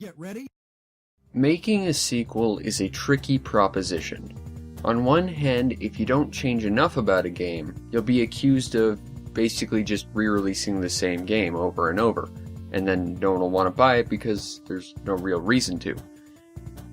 Get ready. Making a sequel is a tricky proposition. On one hand, if you don't change enough about a game, you'll be accused of basically just re-releasing the same game over and over, and then no one will want to buy it because there's no real reason to.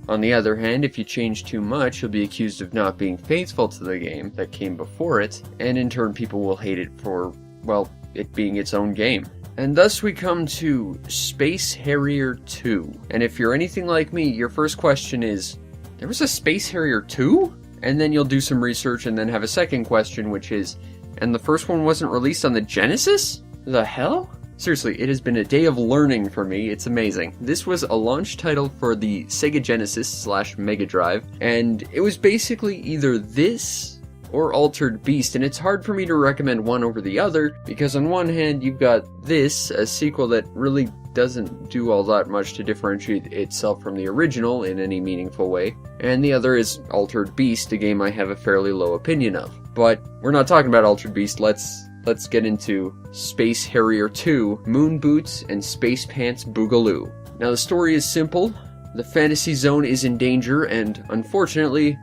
On the other hand, if you change too much, you'll be accused of not being faithful to the game that came before it, and in turn people will hate it for, well, it being its own game. And thus we come to Space Harrier 2. And if you're anything like me, your first question is, there was a Space Harrier 2? And then you'll do some research and then have a second question, which is, and the first one wasn't released on the Genesis? The hell? Seriously, it has been a day of learning for me. It's amazing. This was a launch title for the Sega Genesis / Mega Drive, and it was basically either this or Altered Beast, and it's hard for me to recommend one over the other, because on one hand you've got this, a sequel that really doesn't do all that much to differentiate itself from the original in any meaningful way, and the other is Altered Beast, a game I have a fairly low opinion of. But we're not talking about Altered Beast, let's get into Space Harrier 2, Moon Boots and Space Pants Boogaloo. Now the story is simple, the fantasy zone is in danger, and unfortunately,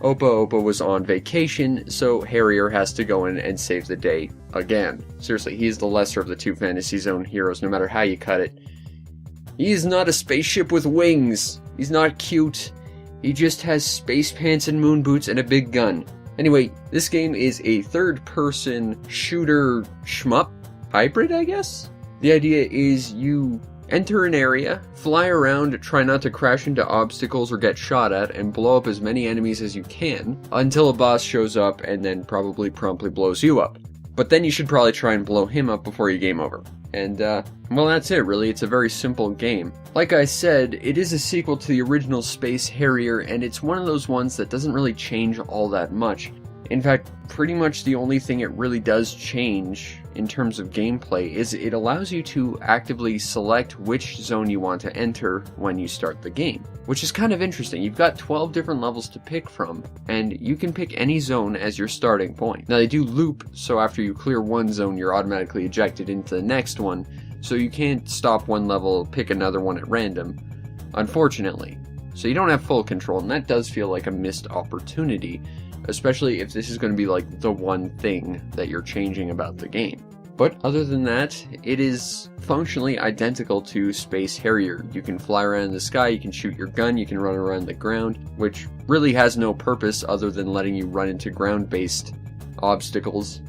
Opa was on vacation, so Harrier has to go in and save the day again. Seriously, he's the lesser of the two Fantasy Zone heroes, no matter how you cut it. He's not a spaceship with wings. He's not cute. He just has space pants and moon boots and a big gun. Anyway, this game is a third-person shooter shmup hybrid, I guess? The idea is you enter an area, fly around, try not to crash into obstacles or get shot at, and blow up as many enemies as you can, until a boss shows up and then probably promptly blows you up. But then you should probably try and blow him up before you game over. And, well, that's it, really. It's a very simple game. Like I said, it is a sequel to the original Space Harrier, and it's one of those ones that doesn't really change all that much. In fact, pretty much the only thing it really does change in terms of gameplay is it allows you to actively select which zone you want to enter when you start the game, which is kind of interesting. You've got 12 different levels to pick from, and you can pick any zone as your starting point. Now they do loop, so after you clear one zone, you're automatically ejected into the next one, so you can't stop one level, pick another one at random, unfortunately. So you don't have full control, and that does feel like a missed opportunity, especially if this is going to be like the one thing that you're changing about the game. But other than that, it is functionally identical to Space Harrier. You can fly around in the sky, you can shoot your gun, you can run around the ground, which really has no purpose other than letting you run into ground-based obstacles,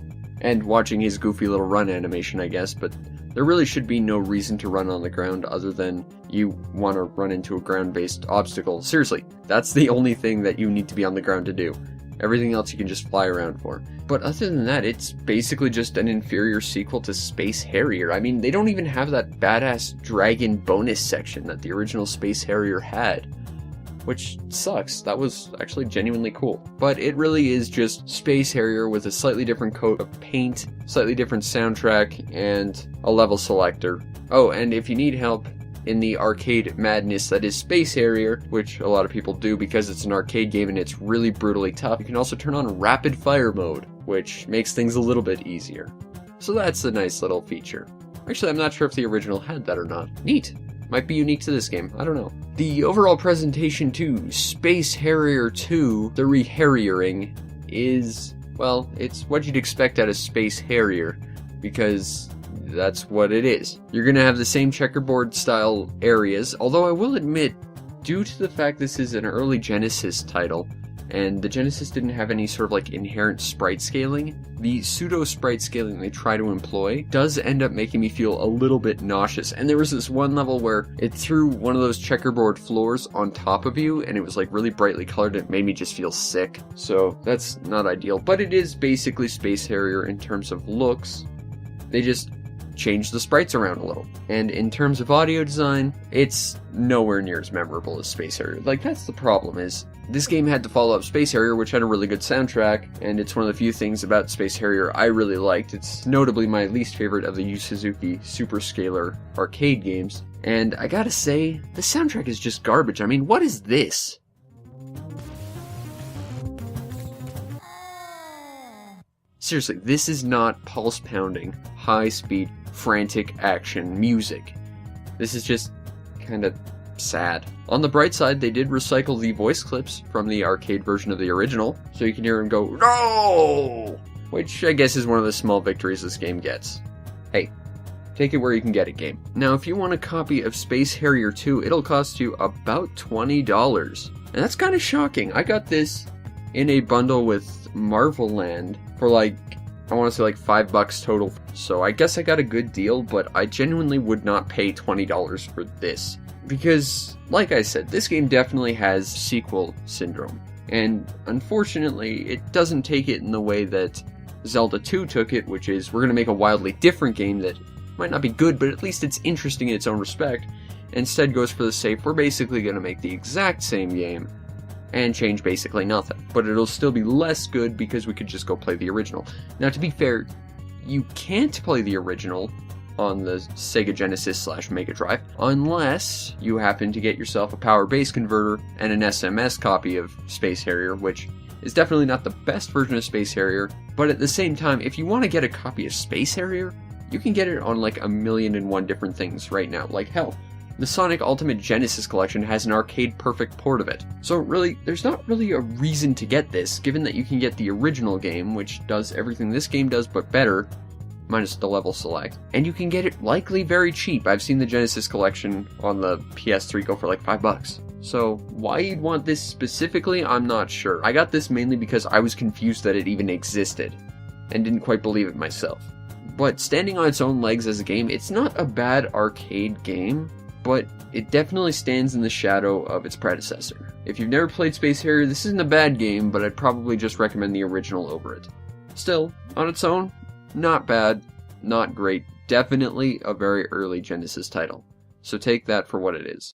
and watching his goofy little run animation, I guess, but there really should be no reason to run on the ground other than you want to run into a ground-based obstacle. Seriously, that's the only thing that you need to be on the ground to do. Everything else you can just fly around for. But other than that, it's basically just an inferior sequel to Space Harrier. I mean, they don't even have that badass dragon bonus section that the original Space Harrier had, which sucks. That was actually genuinely cool. But it really is just Space Harrier with a slightly different coat of paint, slightly different soundtrack, and a level selector. Oh, and if you need help in the arcade madness that is Space Harrier, which a lot of people do because it's an arcade game and it's really brutally tough, you can also turn on rapid fire mode, which makes things a little bit easier. So that's a nice little feature. Actually, I'm not sure if the original had that or not. Neat. Might be unique to this game, I don't know. The overall presentation to Space Harrier 2, the re-harriering, is, well, it's what you'd expect out of Space Harrier, because that's what it is. You're gonna have the same checkerboard style areas, although I will admit, due to the fact this is an early Genesis title, and the Genesis didn't have any sort of like inherent sprite scaling, the pseudo sprite scaling they try to employ does end up making me feel a little bit nauseous. And there was this one level where it threw one of those checkerboard floors on top of you, and it was like really brightly colored, and it made me just feel sick. So that's not ideal, but it is basically Space Harrier in terms of looks. They just change the sprites around a little. And in terms of audio design, it's nowhere near as memorable as Space Harrier. Like, that's the problem, is this game had to follow up Space Harrier, which had a really good soundtrack, and it's one of the few things about Space Harrier I really liked. It's notably my least favorite of the Yu Suzuki Superscaler arcade games, and I gotta say, the soundtrack is just garbage. I mean, what is this? Seriously, this is not pulse-pounding, high-speed, frantic action music. This is just kind of sad. On the bright side, they did recycle the voice clips from the arcade version of the original, so you can hear him go, "No!" Which I guess is one of the small victories this game gets. Hey, take it where you can get it, game. Now, if you want a copy of Space Harrier 2, it'll cost you about $20. And that's kind of shocking. I got this in a bundle with Marvel Land for like, I want to say like $5 total. So I guess I got a good deal, but I genuinely would not pay $20 for this. Because, like I said, this game definitely has sequel syndrome. And unfortunately, it doesn't take it in the way that Zelda 2 took it, which is, we're going to make a wildly different game that might not be good, but at least it's interesting in its own respect. Instead goes for the safe, we're basically going to make the exact same game and change basically nothing. But it'll still be less good because we could just go play the original. Now, to be fair, you can't play the original on the Sega Genesis / Mega Drive unless you happen to get yourself a power base converter and an SMS copy of Space Harrier, which is definitely not the best version of Space Harrier, but at the same time, if you want to get a copy of Space Harrier, you can get it on like 1,000,001 different things right now. Like hell, the Sonic Ultimate Genesis Collection has an arcade-perfect port of it. So really, there's not really a reason to get this, given that you can get the original game, which does everything this game does but better, minus the level select. And you can get it likely very cheap. I've seen the Genesis Collection on the PS3 go for like $5. So why you'd want this specifically, I'm not sure. I got this mainly because I was confused that it even existed, and didn't quite believe it myself. But standing on its own legs as a game, it's not a bad arcade game, but it definitely stands in the shadow of its predecessor. If you've never played Space Harrier, this isn't a bad game, but I'd probably just recommend the original over it. Still, on its own, not bad, not great, definitely a very early Genesis title. So take that for what it is.